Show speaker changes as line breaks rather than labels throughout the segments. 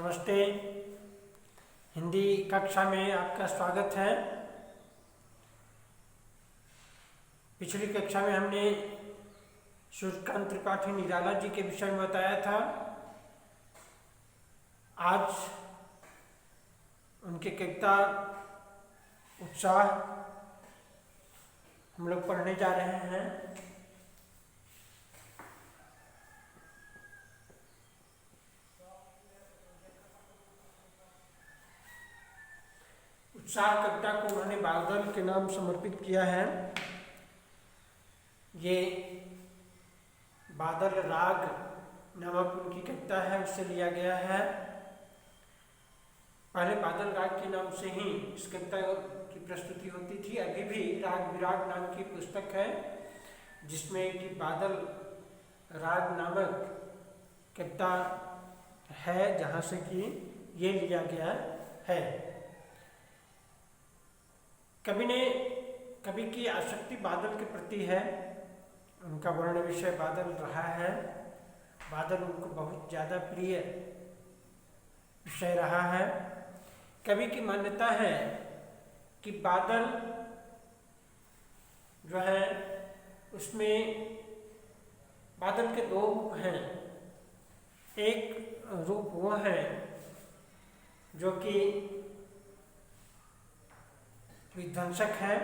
नमस्ते। हिंदी कक्षा में आपका स्वागत है। पिछली कक्षा में हमने सूर्यकांत त्रिपाठी निराला जी के विषय में बताया था। आज उनकी कविता उत्साह हम लोग पढ़ने जा रहे हैं। उत्साह कविता को उन्होंने बादल के नाम समर्पित किया है। ये बादल राग नामक उनकी कविता है, उससे लिया गया है। पहले बादल राग के नाम से ही इस कविता की प्रस्तुति होती थी। अभी भी राग विराग नाम की पुस्तक है जिसमें कि बादल राग नामक कविता है, जहाँ से कि ये लिया गया है। कवि की आसक्ति बादल के प्रति है। उनका वर्ण विषय बादल रहा है। बादल उनको बहुत ज़्यादा प्रिय विषय रहा है। कवि की मान्यता है कि बादल जो है उसमें बादल के दो रूप हैं। एक रूप वो है जो कि विध्वंसक है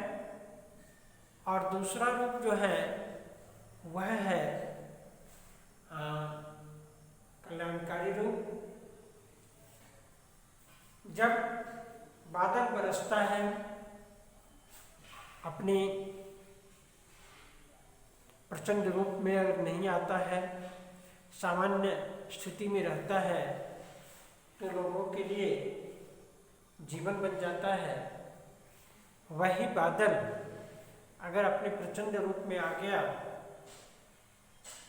और दूसरा रूप जो है वह है कल्याणकारी रूप। जब बादल बरसता है, अपने प्रचंड रूप में अगर नहीं आता है, सामान्य स्थिति में रहता है, तो लोगों के लिए जीवन बन जाता है। वही बादल अगर अपने प्रचंड रूप में आ गया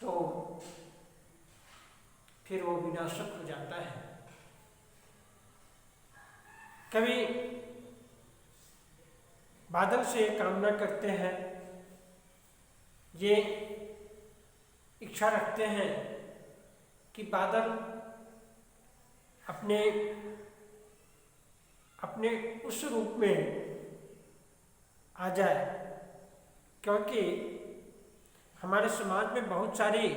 तो फिर वो विनाशक हो जाता है। कवि बादल से कामना करते हैं, ये इच्छा रखते हैं कि बादल अपने उस रूप में आ जाए, क्योंकि हमारे समाज में बहुत सारी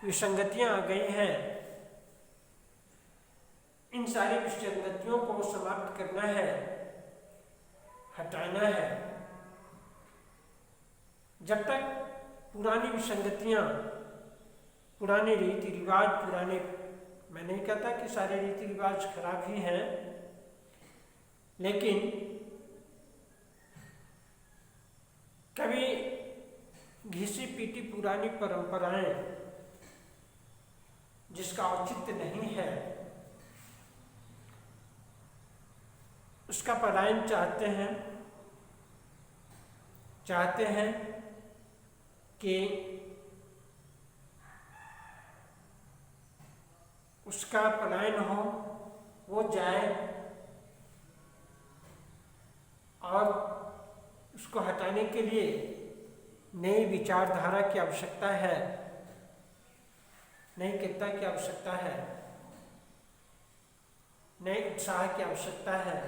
विसंगतियां आ गई हैं। इन सारी विसंगतियों को समाप्त करना है, हटाना है। जब तक पुरानी विसंगतियां, पुराने रीति रिवाज, मैं नहीं कहता कि सारे रीति रिवाज खराब ही हैं, लेकिन कभी घिसी पीटी पुरानी परंपराएं जिसका औचित्य नहीं है, उसका पलायन चाहते हैं कि उसका पलायन हो, वो जाए और उसको हटाने के लिए नई विचारधारा की आवश्यकता है, नई कविता की आवश्यकता है, नए उत्साह की आवश्यकता है,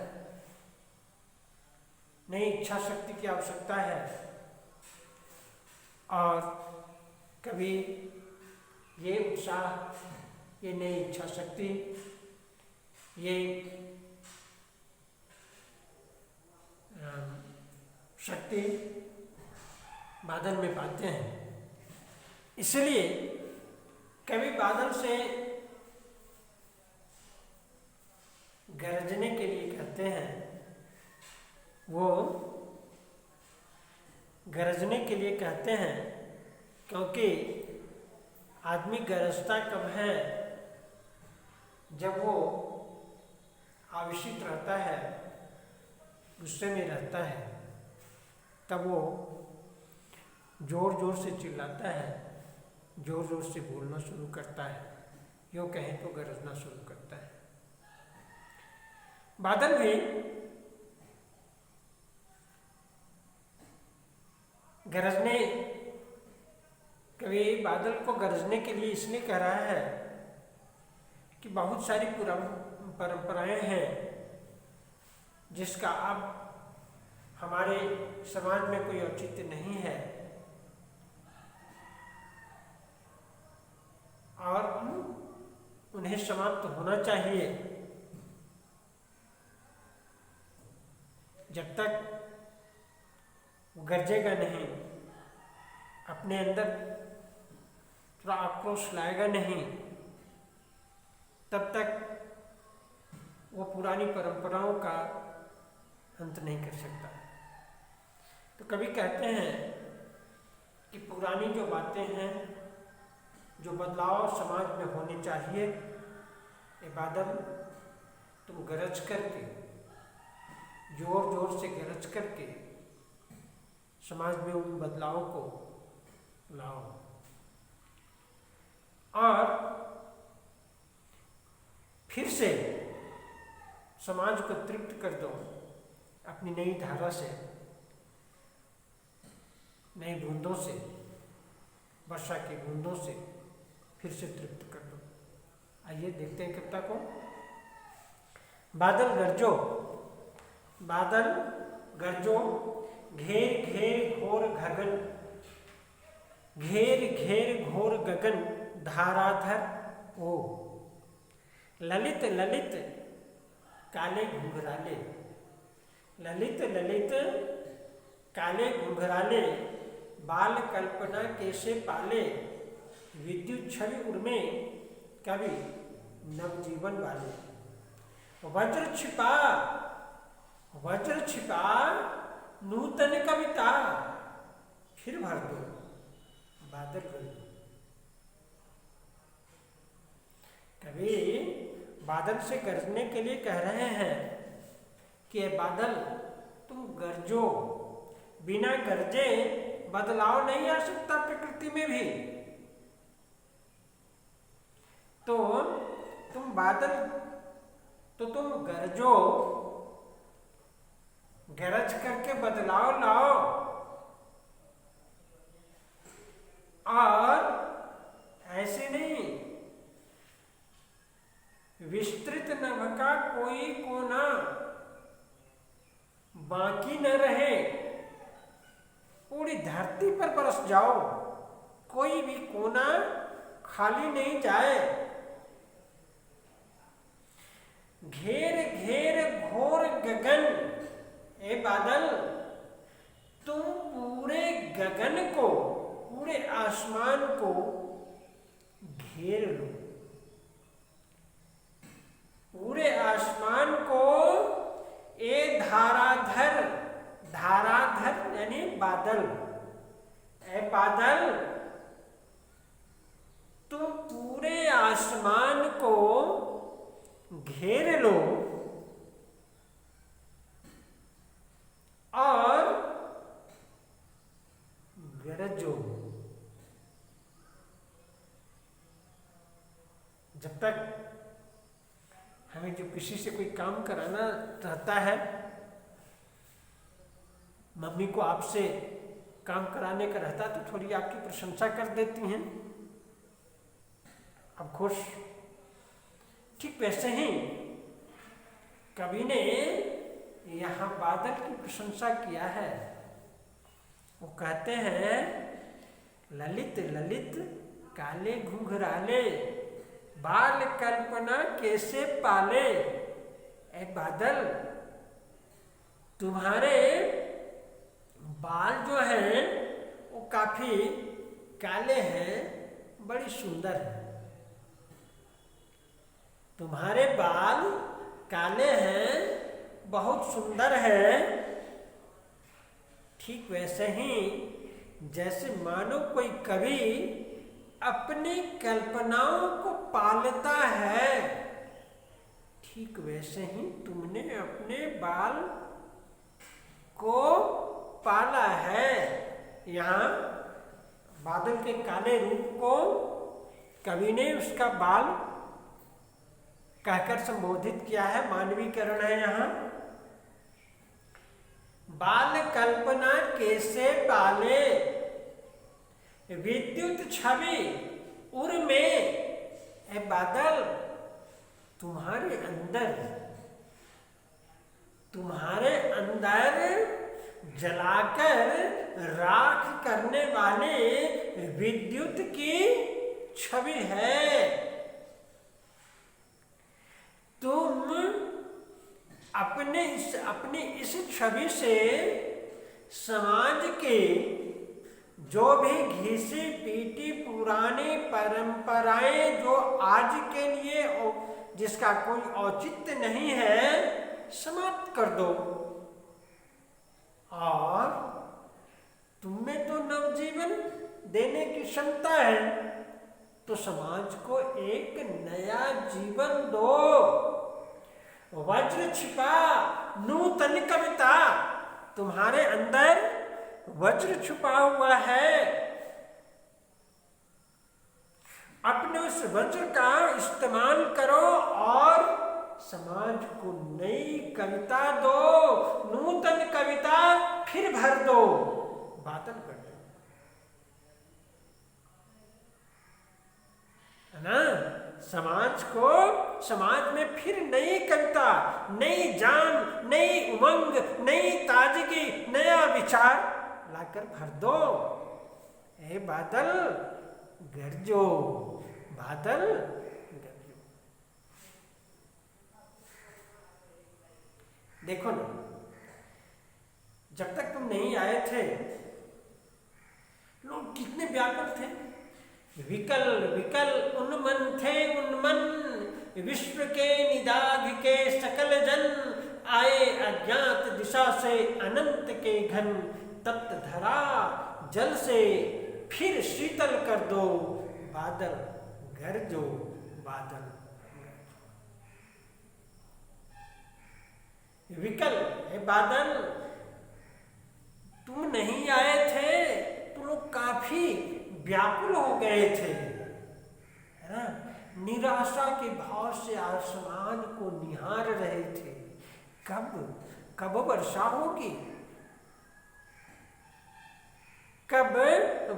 नई इच्छा शक्ति की आवश्यकता है। और कभी ये उत्साह, ये नई इच्छा शक्ति, ये शक्ति बादल में पाते हैं। इसलिए कवि बादल से गरजने के लिए कहते हैं। वो गरजने के लिए कहते हैं क्योंकि आदमी गरजता कब है? जब वो आवेशित रहता है, गुस्से में रहता है, तब वो जोर जोर से चिल्लाता है, जोर जोर से बोलना शुरू करता है, यूँ कहें तो गरजना शुरू करता है। बादल भी गरजने, कभी बादल को गरजने के लिए इसलिए कह रहा है कि बहुत सारी परंपराएं हैं जिसका अब हमारे समाज में कोई औचित्य नहीं है और उन्हें समाप्त होना चाहिए। जब तक वो गरजेगा नहीं, अपने अंदर थोड़ा आक्रोश लाएगा नहीं, तब तक वो पुरानी परंपराओं का अंत नहीं कर सकता। तो कभी कहते हैं कि पुरानी जो बातें हैं, जो बदलाव समाज में होने चाहिए, ये बादल तुम गरज करके, जोर जोर से गरज करके समाज में उन बदलावों को लाओ और फिर से समाज को तृप्त कर दो अपनी नई धारा से, नई बूंदों से, वर्षा की बूंदों से फिर से तृप्त कर दो। आइए देखते हैं कविता को। बादल गरजो, बादल गरजो, घेर घेर घोर गगन, घेर घेर घोर गगन, धाराधर ओ, ललित ललित काले घुंघराले, ललित ललित काले घुंघराले, बाल कल्पना कैसे पाले, विद्युत छवि उर्मे कवि नवजीवन वाले, वज्र छिपा, वज्र छिपा नूतन कविता, फिर भर दो बादल गरजो। कवि बादल से गरजने के लिए कह रहे हैं कि बादल तुम गरजो, बिना गरजे बदलाव नहीं आ सकता प्रकृति में भी। तो तुम बादल, तो तुम गरजो, गरज करके बदलाव लाओ और ऐसे नहीं विस्तृत नभ का कोई कोना बाकी न रहे, पूरी धरती पर बरस जाओ, कोई भी कोना खाली नहीं जाए। घेर घेर घोर गगन, ए बादल तुम पूरे गगन को, पूरे आसमान को घेर लो, पूरे आसमान को ए धाराधर, धाराधर यानी बादल, ए बादल तुम पूरे आसमान को घेर लो और गरजो। जब तक हमें जो किसी से कोई काम कराना रहता है, मम्मी को आपसे काम कराने का रहता है तो थोड़ी आपकी प्रशंसा कर देती हैं, अब खुश। ठीक वैसे ही कवि ने यहाँ बादल की प्रशंसा किया है। वो कहते हैं ललित ललित काले घुंघराले, बाल कल्पना कैसे पाले, ए बादल तुम्हारे बाल जो हैं वो काफी काले हैं, बड़ी सुंदर है। तुम्हारे बाल काले हैं, बहुत सुंदर है। ठीक वैसे ही जैसे मानो कोई कवि अपनी कल्पनाओं को पालता है, ठीक वैसे ही तुमने अपने बाल को पाला है। यहाँ बादल के काले रूप को कवि ने उसका बाल कहकर संबोधित किया है, मानवीकरण है यहाँ। बाल कल्पना कैसे पाले, विद्युत छवि उर में, ए बादल तुम्हारे अंदर जलाकर राख करने वाले विद्युत की छवि है। तुम अपनी इस छवि से समाज के जो भी घिसी पीटी पुरानी परंपराएं जो आज के लिए जिसका कोई औचित्य नहीं है, समाप्त कर दो। और तुममें तो नवजीवन देने की क्षमता है, तो समाज को एक नया जीवन दो। वज्र छिपा नूतन कविता, तुम्हारे अंदर वज्र छुपा हुआ है। अपने उस वज्र का इस्तेमाल करो और समाज को नई कविता दो, नूतन कविता फिर भर दो, बादल कर दो, है ना। समाज में फिर नई कविता, नई जान, नई उमंग, नई ताजगी, नया विचार लाकर भर दो। ए बादल गरजो, बादल गरजो। देखो ना, जब तक तुम नहीं आए थे लोग कितने व्याकुल थे। विकल विकल उन्मन थे उन्मन, विश्व के निदाघ के सकल जन, आए अज्ञात दिशा से अनंत के घन, तप्त धरा जल से फिर शीतल कर दो, बादल गरजो, बादल गरजो। विकल है बादल, तुम नहीं आए थे तो लोग काफी व्याकुल हो गए थे, है ना। निराशा के भाव से आसमान को निहार रहे थे। कब वर्षा होगी, कब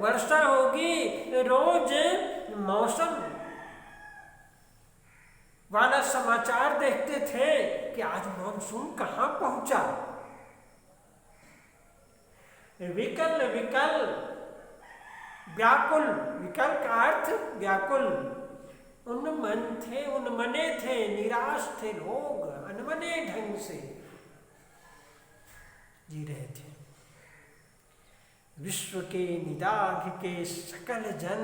वर्षा होगी। रोज मौसम वाला समाचार देखते थे कि आज मानसून कहाँ पहुंचा। विकल विकल व्याकुल, विकल का अर्थ व्याकुल। उन्मन थे उन्मने थे, निराश थे लोग, अनमने ढंग से जी रहे थे। विश्व के निदाघ के सकल जन,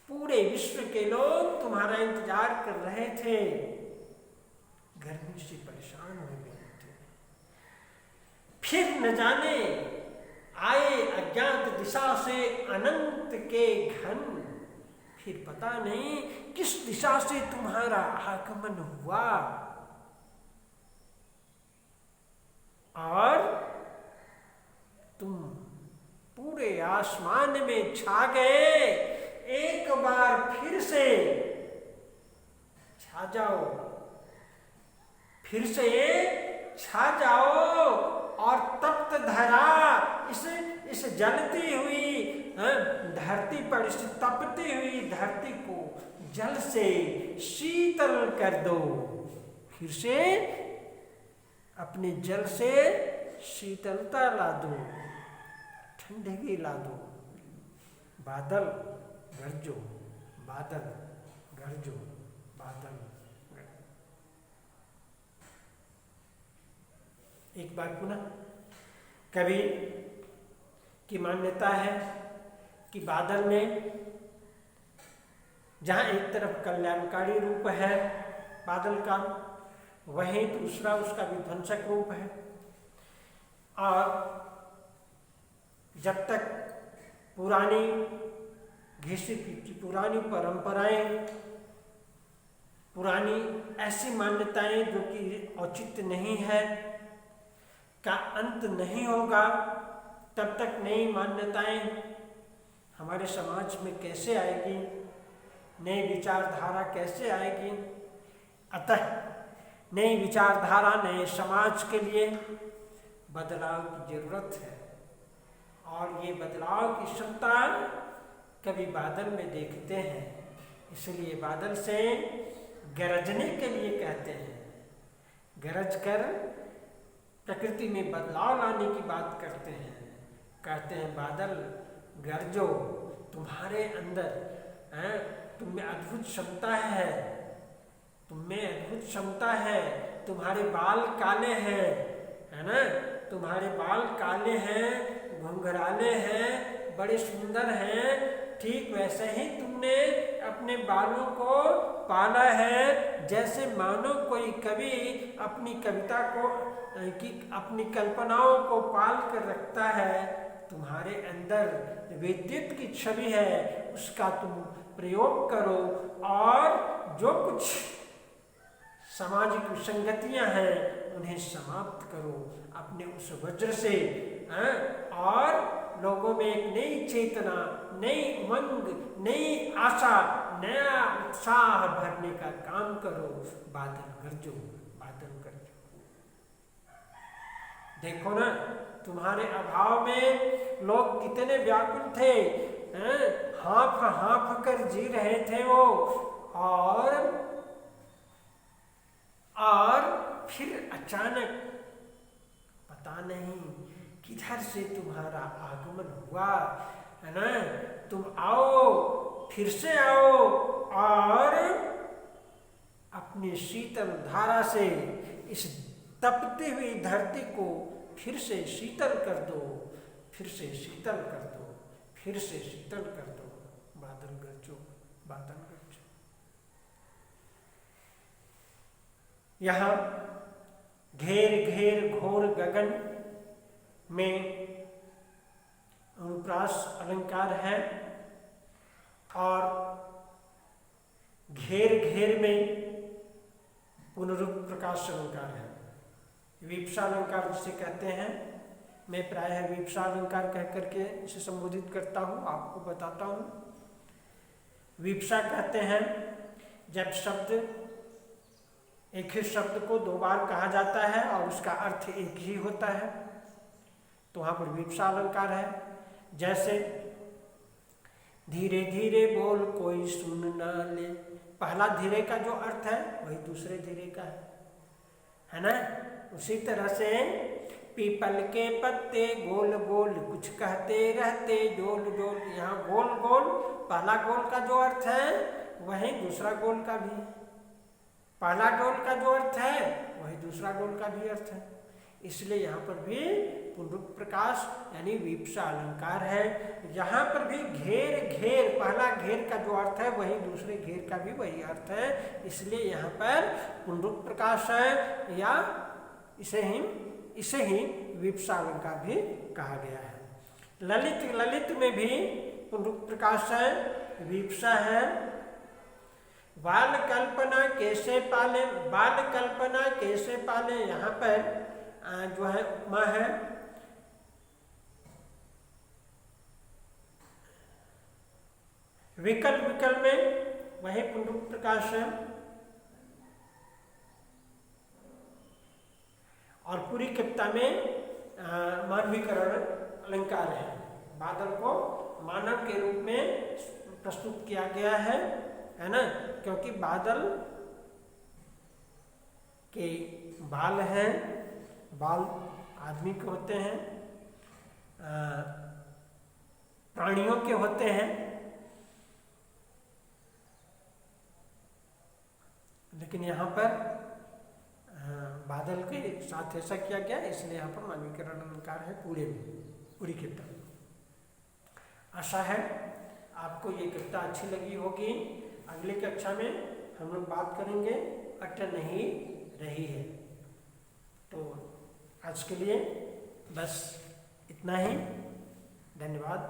पूरे विश्व के लोग तुम्हारा इंतजार कर रहे थे, गर्मी से परेशान हो गए थे। फिर न जाने आए अज्ञात दिशा से अनंत के घन, फिर पता नहीं किस दिशा से तुम्हारा आगमन हुआ और तुम पूरे आसमान में छा गए। एक बार फिर से छा जाओ, फिर से छा जाओ और तप्त धरा, इस जलती हुई धरती पर, इस तपती हुई धरती को जल से शीतल कर दो। फिर से अपने जल से शीतलता ला दो, ठंडगी ला दो। बादल गरजो, बादल गरजो, बादल गरजो। एक बात पुनः, कवि की मान्यता है कि बादल में जहाँ एक तरफ कल्याणकारी रूप है बादल का, वहीं दूसरा उसका विध्वंसक रूप है। और जब तक पुरानी घिसी पीटी पुरानी परंपराएं, पुरानी ऐसी मान्यताएं जो कि औचित्य नहीं है का अंत नहीं होगा, तब तक नई मान्यताएं हमारे समाज में कैसे आएगी, नई विचारधारा कैसे आएगी। अतः नई विचारधारा, नए समाज के लिए बदलाव की जरूरत है। और ये बदलाव की क्षमता कवि बादल में देखते हैं। इसलिए बादल से गरजने के लिए कहते हैं, गरज कर प्रकृति में बदलाव लाने की बात करते हैं। कहते हैं बादल गरजो, तुम्हारे अंदर तुम में अद्भुत क्षमता है, तुम में अद्भुत क्षमता है। तुम्हारे बाल काले हैं, है ना, तुम्हारे बाल काले हैं, घुंघराले हैं, बड़े सुंदर हैं। ठीक वैसे ही तुमने अपने बालों को पाला है, जैसे मानो कोई कवि अपनी कविता को अपनी कल्पनाओं को पाल कर रखता है। तुम्हारे अंदर विद्युत की छवि है, उसका तुम प्रयोग करो और जो कुछ सामाजिक विसंगतियां हैं उन्हें समाप्त करो अपने उस वज्र से, और लोगों में एक नई चेतना, नई उमंग, नई आशा, नया उत्साह भरने का काम करो। बादल गरजो, बादल गरजो। देखो ना, तुम्हारे अभाव में लोग कितने व्याकुल थे, हाँफ हाँफ कर जी रहे थे वो, और फिर अचानक पता नहीं किधर से तुम्हारा आगमन हुआ, है ना। तुम आओ, फिर से आओ और अपनी शीतल धारा से इस तपती हुई धरती को फिर से शीतल कर दो, फिर से शीतल कर दो, फिर से शीतल कर दो। बादल गरजो, बादल गरजो। यहाँ घेर घेर घोर गगन में अनुप्रास अलंकार है, और घेर घेर में पुनरुक्त प्रकाश अलंकार है। विप्सा अलंकार जिसे कहते हैं, मैं प्रायः विप्सा अलंकार कह करके इसे संबोधित करता हूँ, आपको बताता हूँ। विप्सा कहते हैं जब शब्द, एक ही शब्द को दो बार कहा जाता है और उसका अर्थ एक ही होता है, तो वहाँ पर विप्सा अलंकार है। जैसे धीरे धीरे बोल कोई सुन ना ले, पहला धीरे का जो अर्थ है वही दूसरे धीरे का है ना। उसी तरह से पीपल के पत्ते गोल गोल कुछ कहते रहते डोल डोल, यहाँ गोल गोल पहला गोल का जो अर्थ है वही दूसरा गोल का भी, पहला गोल का जो अर्थ है वही दूसरा गोल का भी अर्थ है। इसलिए यहाँ पर भी पुनरुक्त प्रकाश यानी विप्सा अलंकार है। यहाँ पर भी घेर घेर, पहला घेर का जो अर्थ है वही दूसरे घेर का भी वही अर्थ है, इसलिए यहाँ पर पुनरुक्त प्रकाश है, या इसे ही विप्सा अलंकार भी कहा गया है। ललित, ललित में भी पुनरुक्त प्रकाश है, विप्सा है। बाल कल्पना कैसे पाले, बाल कल्पना कैसे पाले, यहाँ पर जो है उपमा है। विकल, विकल में वही पुनरुक्त प्रकाश है। और पूरी कविता में मानवीकरण अलंकार है। बादल को मानव के रूप में प्रस्तुत किया गया है ना, क्योंकि बादल के बाल हैं, बाल आदमी के होते हैं, प्राणियों के होते हैं, लेकिन यहाँ पर बादल के साथ ऐसा किया गया, इसलिए यहाँ पर मानवीकरण अलंकार है पूरे में, पूरी कविता। आशा है आपको ये कविता अच्छी लगी होगी। अगली कक्षा में हम लोग बात करेंगे अट नहीं रही है। तो आज के लिए बस इतना ही, धन्यवाद।